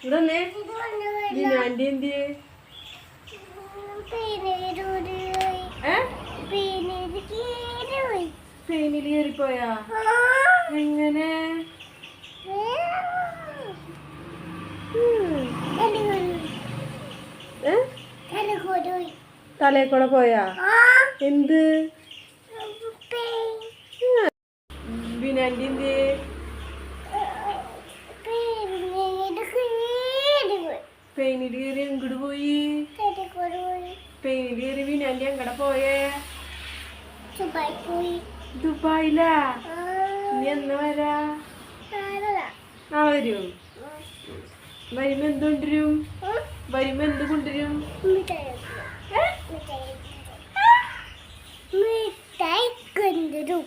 ഇതന്നെ ബിനാൻ്റെ എന്ത് ഫെയിനിൽ കയറിപ്പോയാ എങ്ങനെ തലേ പോയാ എന്ത് ബിനാൻ്റെ എന്ത് പെയിനിൽ കയറി എങ്ങോട്ട് പോയി പെയിനിൽ കയറി ബിനാൻ്റെ എങ്ങടെ പോയേ ദുബായിലാ നീ എന്നാ വരാ നാളെ വരും വരുമ്പോ എന്ത് കൊണ്ടുവരും വരുമ്പോ എന്ത് കൊണ്ടുവരും മിഠായി കൊണ്ടുവരും